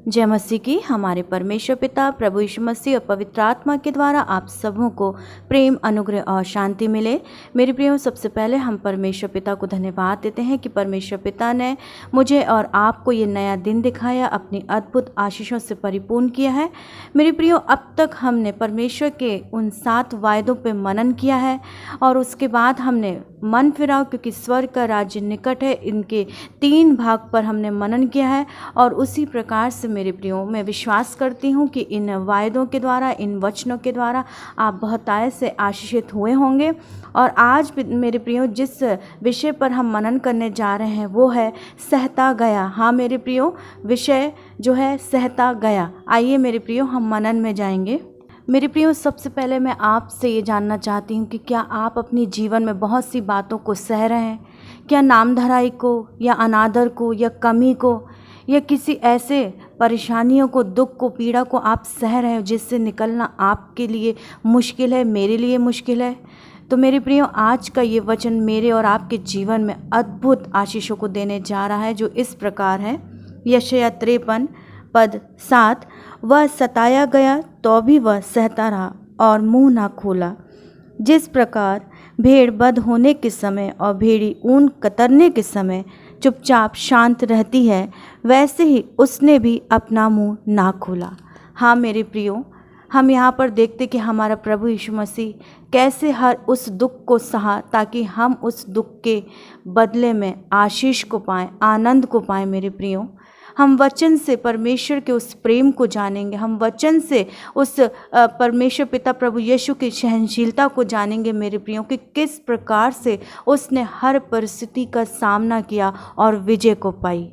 जय मसीह की। हमारे परमेश्वर पिता प्रभु यीशु मसीह और पवित्र आत्मा के द्वारा आप सबों को प्रेम, अनुग्रह और शांति मिले। मेरे प्रियो, सबसे पहले हम परमेश्वर पिता को धन्यवाद देते हैं कि परमेश्वर पिता ने मुझे और आपको ये नया दिन दिखाया, अपनी अद्भुत आशीषों से परिपूर्ण किया है। मेरे प्रियो, अब तक हमने परमेश्वर के उन 7 वायदों पर मनन किया है और उसके बाद हमने मन फिराओ क्योंकि स्वर्ग का राज्य निकट है, इनके 3 भाग पर हमने मनन किया है। और उसी प्रकार से मेरे प्रियो, मैं विश्वास करती हूँ कि इन वायदों के द्वारा, इन वचनों के द्वारा आप बहुतायत से आशीषित हुए होंगे। और आज मेरे प्रियो, जिस विषय पर हम मनन करने जा रहे हैं वो है सहता गया। हाँ मेरे प्रियो, विषय जो है सहता गया। आइए मेरे प्रियो, हम मनन में जाएंगे। मेरे प्रियो, सबसे पहले मैं आपसे ये जानना चाहती हूँ कि क्या आप अपनी जीवन में बहुत सी बातों को सह रहे हैं? क्या नामधराई को या अनादर को या कमी को या किसी ऐसे परेशानियों को, दुख को, पीड़ा को आप सह रहे हो जिससे निकलना आपके लिए मुश्किल है, मेरे लिए मुश्किल है? तो मेरे प्रियो, आज का ये वचन मेरे और आपके जीवन में अद्भुत आशीषों को देने जा रहा है, जो इस प्रकार है। यशायाह 53 पद 7, वह सताया गया तो भी वह सहता रहा और मुंह ना खोला। जिस प्रकार भेड़ बंध होने के समय और भेड़ी ऊन कतरने के समय चुपचाप शांत रहती है, वैसे ही उसने भी अपना मुंह ना खोला। हाँ मेरे प्रियो, हम यहाँ पर देखते कि हमारा प्रभु यीशु मसीह कैसे हर उस दुख को सहा ताकि हम उस दुख के बदले में आशीष को पाएं, आनंद को पाएं। मेरे प्रियो, हम वचन से परमेश्वर के उस प्रेम को जानेंगे, हम वचन से उस परमेश्वर पिता प्रभु यीशु की सहनशीलता को जानेंगे मेरे प्रियो, कि किस प्रकार से उसने हर परिस्थिति का सामना किया और विजय को पाई।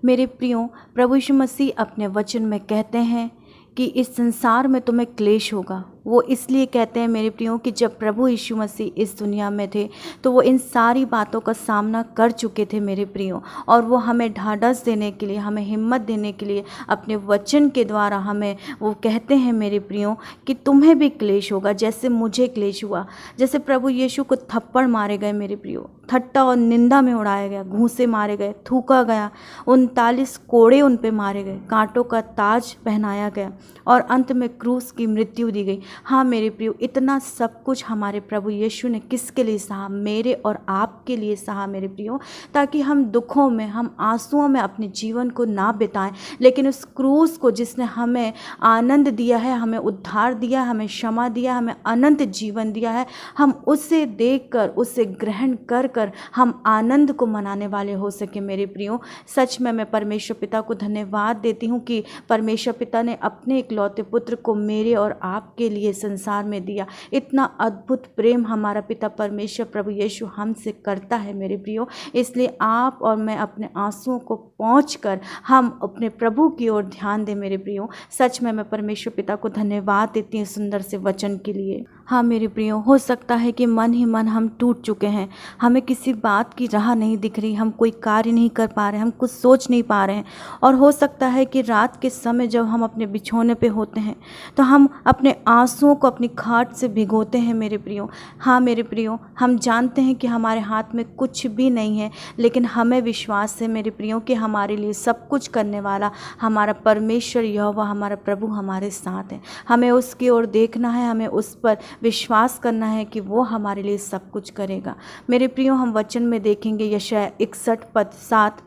मेरे प्रियो, प्रभु यीशु मसीह अपने वचन में कहते हैं कि इस संसार में तुम्हें क्लेश होगा। वो इसलिए कहते हैं मेरे प्रियो कि जब प्रभु यीशु मसीह इस दुनिया में थे तो वो इन सारी बातों का सामना कर चुके थे मेरे प्रियो, और वो हमें ढाढ़स देने के लिए, हमें हिम्मत देने के लिए अपने वचन के द्वारा हमें वो कहते हैं मेरे प्रियो कि तुम्हें भी क्लेश होगा जैसे मुझे क्लेश हुआ। जैसे प्रभु यीशु को थप्पड़ मारे गए मेरे प्रियो, ठट्टा और निंदा में उड़ाया गया, घूंसे मारे गए, थूका गया, 39 कोड़े उन पे मारे गए, कांटों का ताज पहनाया गया और अंत में क्रूस की मृत्यु दी गई। हाँ मेरे प्रियो, इतना सब कुछ हमारे प्रभु यीशु ने किसके लिए सहा? मेरे और आपके लिए सहा मेरे प्रियो, ताकि हम दुखों में, हम आंसुओं में अपने जीवन को ना बिताएं, लेकिन उस क्रूस को जिसने हमें आनंद दिया है, हमें उद्धार दिया, हमें क्षमा दिया, हमें अनंत जीवन दिया है, हम उसे देखकर, उसे ग्रहण कर कर हम आनंद को मनाने वाले हो सके मेरे प्रियो। सच में मैं परमेश्वर पिता को धन्यवाद देती हूँ कि परमेश्वर पिता ने अपने इकलौते पुत्र को मेरे और आपके लिए संसार में दिया। इतना अद्भुत प्रेम हमारा पिता परमेश्वर प्रभु यीशु हमसे करता है मेरे प्रियो। इसलिए आप और मैं अपने आंसुओं को पहुंचकर हम अपने प्रभु की ओर ध्यान दें मेरे प्रियो। सच में मैं परमेश्वर पिता को धन्यवाद देती हूँ सुंदर से वचन के लिए। हाँ मेरे प्रियो, हो सकता है कि मन ही मन हम टूट चुके हैं, हमें किसी बात की राह नहीं दिख रही, हम कोई कार्य नहीं कर पा रहे, हम कुछ सोच नहीं पा रहे हैं। और हो सकता है कि रात के समय जब हम अपने बिछौने पे होते हैं तो हम अपने आंसुओं को अपनी खाट से भिगोते हैं मेरे प्रियो। हाँ मेरे प्रियो, हम जानते हैं कि हमारे हाथ में कुछ भी नहीं है, लेकिन हमें विश्वास है मेरे प्रियो कि हमारे लिए सब कुछ करने वाला हमारा परमेश्वर यहोवा, हमारा प्रभु हमारे साथ है। हमें उसकी ओर देखना है, हमें उस पर विश्वास करना है कि वो हमारे लिए सब कुछ करेगा मेरे प्रियो। हम वचन में देखेंगे यशायाह 61 पद 7,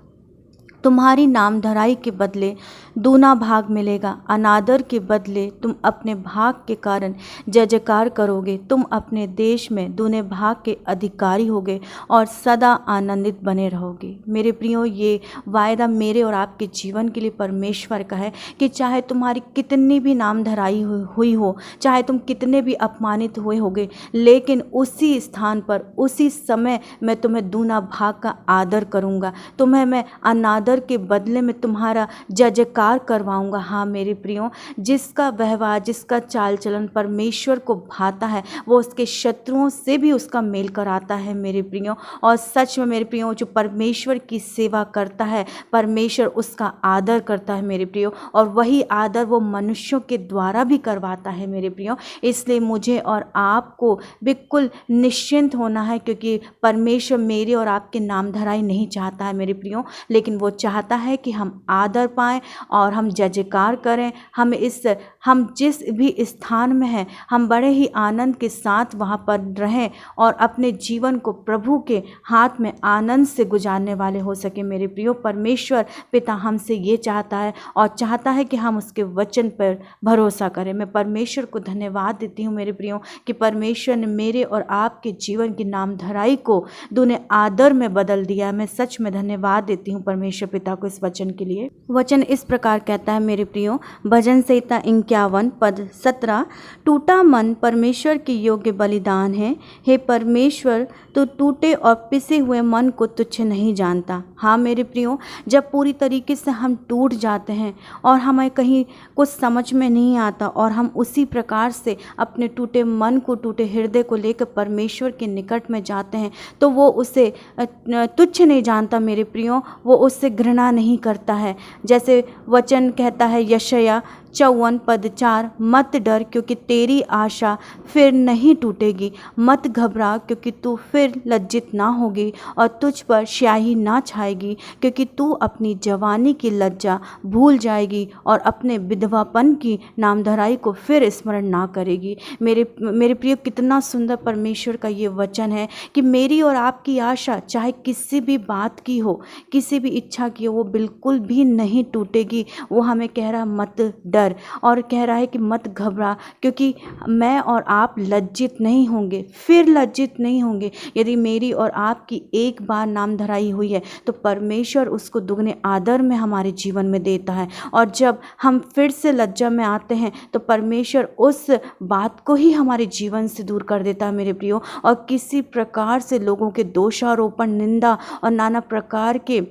तुम्हारी नामधराई के बदले दूना भाग मिलेगा, अनादर के बदले तुम अपने भाग के कारण जय जयकार करोगे, तुम अपने देश में दूने भाग के अधिकारी होगे और सदा आनंदित बने रहोगे। मेरे प्रियो, ये वायदा मेरे और आपके जीवन के लिए परमेश्वर का है कि चाहे तुम्हारी कितनी भी नामधराई हुई हो, चाहे तुम कितने भी अपमानित हुए होगे, लेकिन उसी स्थान पर, उसी समय मैं तुम्हें दूना भाग का आदर करूँगा, तुम्हें मैं अनादर के बदले में तुम्हारा जय जयकार करवाऊंगा। हाँ मेरे प्रियो, जिसका व्यवहार, जिसका चाल चलन परमेश्वर को भाता है, वो उसके शत्रुओं से भी उसका मेल कराता है मेरे प्रियो। और सच में मेरे प्रियो, जो परमेश्वर की सेवा करता है, परमेश्वर उसका आदर करता है मेरे प्रियो, और वही आदर वो मनुष्यों के द्वारा भी करवाता है मेरे प्रियो। इसलिए मुझे और आपको बिल्कुल निश्चिंत होना है, क्योंकि परमेश्वर मेरे और आपके नामधराई नहीं चाहता है मेरे प्रियो, लेकिन वो चाहता है कि हम आदर पाएं और हम जय जयकार करें। हम जिस भी स्थान में हैं हम बड़े ही आनंद के साथ वहाँ पर रहें और अपने जीवन को प्रभु के हाथ में आनंद से गुजारने वाले हो सके। मेरे प्रियो, परमेश्वर पिता हमसे ये चाहता है और चाहता है कि हम उसके वचन पर भरोसा करें। मैं परमेश्वर को धन्यवाद देती हूँ मेरे प्रियो कि परमेश्वर ने मेरे और आपके जीवन की नामधराई को दूने आदर में बदल दिया। मैं सच में धन्यवाद देती हूँ परमेश्वर पिता को इस वचन के लिए। वचन इस प्रकार कहता है मेरे प्रियो, भजन संहिता 51 पद 17, टूटा मन परमेश्वर के योग्य बलिदान है। हे परमेश्वर, तो टूटे और पिसे हुए मन को तुच्छ नहीं जानता। हाँ मेरे प्रियो, जब पूरी तरीके से हम टूट जाते हैं और हमें कहीं कुछ समझ में नहीं आता और हम उसी प्रकार से अपने टूटे मन को, टूटे हृदय को लेकर परमेश्वर के निकट में जाते हैं तो वो उसे तुच्छ नहीं जानता मेरे प्रियो, वो उससे घृणा नहीं करता है। जैसे वचन कहता है यशायाह 54 पद 4, मत डर क्योंकि तेरी आशा फिर नहीं टूटेगी, मत घबरा क्योंकि तू फिर लज्जित ना होगी और तुझ पर स्याही ना छाएगी, क्योंकि तू अपनी जवानी की लज्जा भूल जाएगी और अपने विधवापन की नामधराई को फिर स्मरण ना करेगी। मेरे प्रिय, कितना सुंदर परमेश्वर का ये वचन है कि मेरी और आपकी आशा चाहे किसी भी बात की हो, किसी भी इच्छा की हो, वो बिल्कुल भी नहीं टूटेगी। वो हमें कह रहा मत डर और कह रहा है कि मत घबरा क्योंकि मैं और आप लज्जित नहीं होंगे, फिर लज्जित नहीं होंगे। यदि मेरी और आपकी एक बार नामधराई हुई है तो परमेश्वर उसको दुगने आदर में हमारे जीवन में देता है और जब हम फिर से लज्जा में आते हैं तो परमेश्वर उस बात को ही हमारे जीवन से दूर कर देता है मेरे प्रियो। और किसी प्रकार से लोगों के दोषारोपण, निंदा और नाना प्रकार के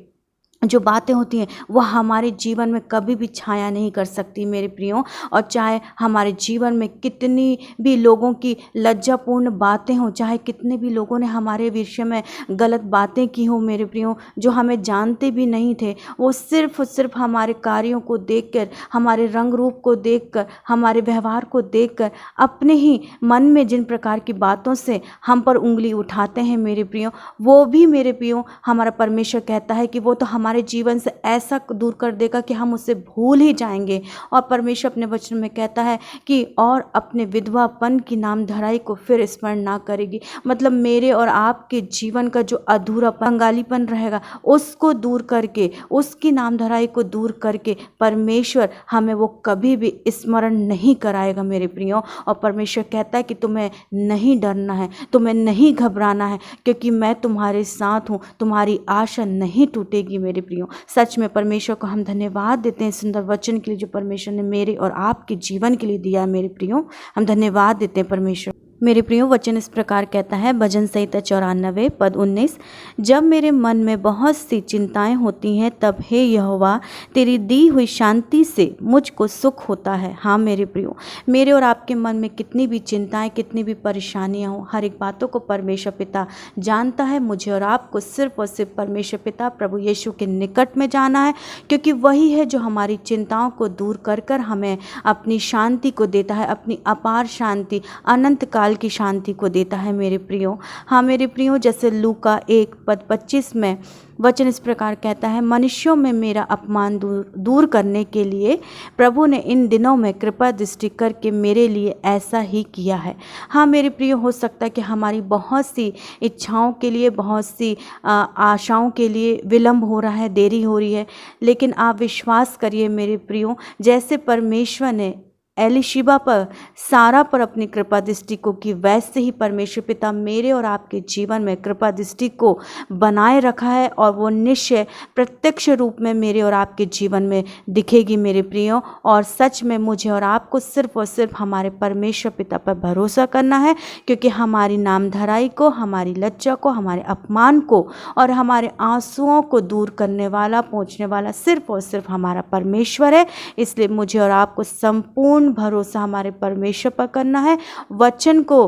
जो बातें होती हैं वह हमारे जीवन में कभी भी छाया नहीं कर सकती मेरे प्रियो। और चाहे हमारे जीवन में कितनी भी लोगों की लज्जापूर्ण बातें हों, चाहे कितने भी लोगों ने हमारे विषय में गलत बातें की हों मेरे प्रियो, जो हमें जानते भी नहीं थे, वो सिर्फ हमारे कार्यों को देखकर, हमारे रंग रूप को देखकर, हमारे व्यवहार को देखकर अपने ही मन में जिन प्रकार की बातों से हम पर उंगली उठाते हैं मेरे प्रियो, वो भी मेरे प्रियो हमारा परमेश्वर कहता है कि वो तो हमारे जीवन से ऐसा दूर कर देगा कि हम उसे भूल ही जाएंगे। और परमेश्वर अपने वचन में कहता है कि और अपने विधवापन की नामधराई को फिर स्मरण ना करेगी। मतलब मेरे और आपके जीवन का जो अधूरापन, कंगालीपन रहेगा उसको दूर करके, उसकी नामधराई को दूर करके परमेश्वर हमें वो कभी भी स्मरण नहीं कराएगा मेरे प्रियो। और परमेश्वर कहता है कि तुम्हें नहीं डरना है, तुम्हें नहीं घबराना है, क्योंकि मैं तुम्हारे साथ हूँ, तुम्हारी आशा नहीं टूटेगी मेरे प्रियो। सच में परमेश्वर को हम धन्यवाद देते हैं सुंदर वचन के लिए जो परमेश्वर ने मेरे और आपके जीवन के लिए दिया है मेरे प्रियो। हम धन्यवाद देते हैं परमेश्वर। मेरे प्रियो, वचन इस प्रकार कहता है, भजन संहिता 94 पद 19, जब मेरे मन में बहुत सी चिंताएं होती हैं तब हे यहोवा तेरी दी हुई शांति से मुझको सुख होता है। हाँ मेरे प्रियो, मेरे और आपके मन में कितनी भी चिंताएं, कितनी भी परेशानियां हो, हर एक बातों को परमेश्वर पिता जानता है। मुझे और आपको सिर्फ और सिर्फ परमेश्वर पिता प्रभु यीशु के निकट में जाना है, क्योंकि वही है जो हमारी चिंताओं को दूर कर कर हमें अपनी शांति को देता है, अपनी अपार शांति, अनंत काल की शांति को देता है मेरे प्रियो। हाँ मेरे प्रियो, जैसे लूका 1 पद 25 में वचन इस प्रकार कहता है, मनुष्यों में मेरा अपमान दूर करने के लिए प्रभु ने इन दिनों में कृपा दृष्टि करके मेरे लिए ऐसा ही किया है। हाँ मेरे प्रियो, हो सकता है कि हमारी बहुत सी इच्छाओं के लिए, बहुत सी आशाओं के लिए विलंब हो रहा है, देरी हो रही है, लेकिन आप विश्वास करिए मेरे प्रियो, जैसे परमेश्वर ने एलीशिबा पर, सारा पर अपनी कृपा दृष्टि को की, वैसे ही परमेश्वर पिता मेरे और आपके जीवन में कृपा दृष्टि को बनाए रखा है और वो निश्चय प्रत्यक्ष रूप में मेरे और आपके जीवन में दिखेगी मेरे प्रियो। और सच में मुझे और आपको सिर्फ और सिर्फ हमारे परमेश्वर पिता पर भरोसा करना है, क्योंकि हमारी नामधराई को, हमारी लज्जा को, हमारे अपमान को और हमारे आंसुओं को दूर करने वाला, पहुँचने वाला सिर्फ और सिर्फ हमारा परमेश्वर है। इसलिए मुझे और आपको संपूर्ण भरोसा हमारे परमेश्वर पर करना है, वचन को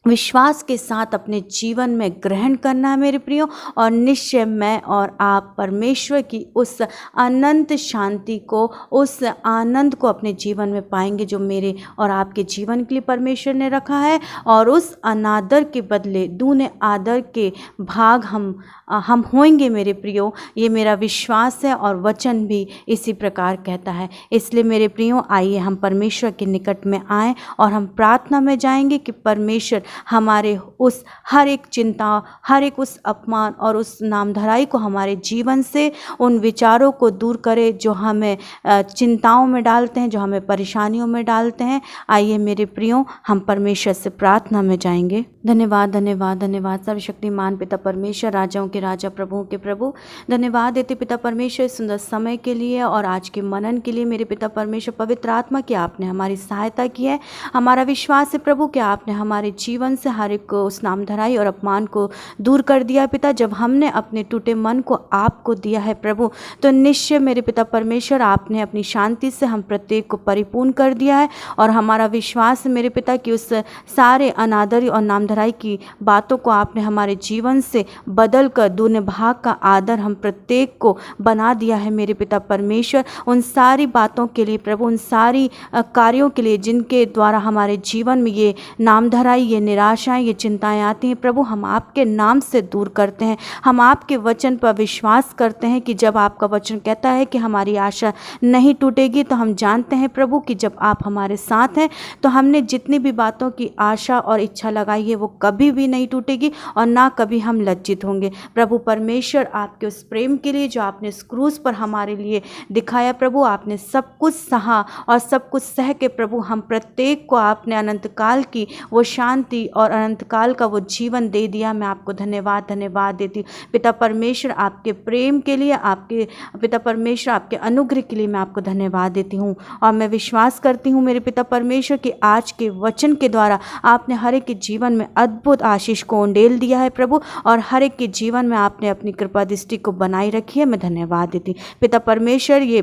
विश्वास के साथ अपने जीवन में ग्रहण करना है मेरे प्रियो। और निश्चय मैं और आप परमेश्वर की उस अनंत शांति को, उस आनंद को अपने जीवन में पाएंगे जो मेरे और आपके जीवन के लिए परमेश्वर ने रखा है। और उस अनादर के बदले दूने आदर के भाग हम होंगे मेरे प्रियो। ये मेरा विश्वास है और वचन भी इसी प्रकार कहता है। इसलिए मेरे प्रियो, आइए हम परमेश्वर के निकट में आएँ और हम प्रार्थना में जाएंगे कि परमेश्वर हमारे उस हर एक चिंता, हर एक उस अपमान और उस नामधराई को हमारे जीवन से, उन विचारों को दूर करे जो हमें चिंताओं में डालते हैं, जो हमें परेशानियों में डालते हैं। आइए मेरे प्रियो, हम परमेश्वर से प्रार्थना में जाएंगे। धन्यवाद धन्यवाद धन्यवाद सर्वशक्तिमान पिता परमेश्वर, राजाओं के राजा, प्रभुओं के प्रभु। धन्यवाद देते पिता परमेश्वर इस सुंदर समय के लिए और आज के मनन के लिए। मेरे पिता परमेश्वर, पवित्र आत्मा की आपने हमारी सहायता की है। हमारा विश्वास है प्रभु कि आपने हमारे जीवन से हर एक उस नामधराई और अपमान को दूर कर दिया पिता। जब हमने अपने टूटे मन को आपको दिया है प्रभु, तो निश्चय मेरे पिता परमेश्वर, आपने अपनी शांति से हम प्रत्येक को परिपूर्ण कर दिया है। और हमारा विश्वास है मेरे पिता कि उस सारे अनादर और नामधराई की बातों को आपने हमारे जीवन से बदल कर दूने भाग का आदर हम प्रत्येक को बना दिया है मेरे पिता परमेश्वर। उन सारी बातों के लिए प्रभु, उन सारी कार्यों के लिए जिनके द्वारा हमारे जीवन में ये नामधराई, ये निराशाएं, ये चिंताएं आती हैं प्रभु, हम आपके नाम से दूर करते हैं। हम आपके वचन पर विश्वास करते हैं कि जब आपका वचन कहता है कि हमारी आशा नहीं टूटेगी, तो हम जानते हैं प्रभु कि जब आप हमारे साथ हैं तो हमने जितनी भी बातों की आशा और इच्छा लगाई है वो कभी भी नहीं टूटेगी और ना कभी हम लज्जित होंगे। प्रभु परमेश्वर, आपके उस प्रेम के लिए जो आपने इस क्रूस पर हमारे लिए दिखाया प्रभु, आपने सब कुछ सहा और सब कुछ सह के प्रभु हम प्रत्येक को आपने अनंत काल की वो शांति और अनंत काल का वो जीवन दे दिया। मैं आपको धन्यवाद धन्यवाद देती हूँ पिता परमेश्वर, आपके प्रेम के लिए, आपके पिता परमेश्वर आपके अनुग्रह के लिए मैं आपको धन्यवाद देती हूँ। और मैं विश्वास करती हूँ मेरे पिता परमेश्वर कि आज के वचन के द्वारा आपने हर एक के जीवन में अद्भुत आशीष को उंडेल दिया है प्रभु, और हर एक के जीवन में आपने अपनी कृपा दृष्टि को बनाई रखी है। मैं धन्यवाद देती हूँ पिता परमेश्वर। ये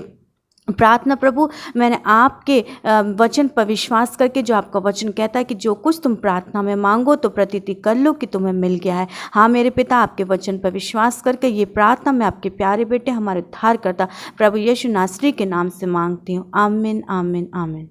प्रार्थना प्रभु मैंने आपके वचन पर विश्वास करके, जो आपका वचन कहता है कि जो कुछ तुम प्रार्थना में मांगो तो प्रतीति कर लो कि तुम्हें मिल गया है। हाँ मेरे पिता, आपके वचन पर विश्वास करके ये प्रार्थना मैं आपके प्यारे बेटे, हमारे उद्धारकर्ता प्रभु यीशु नासरी के नाम से मांगती हूँ। आमीन आमीन आमीन।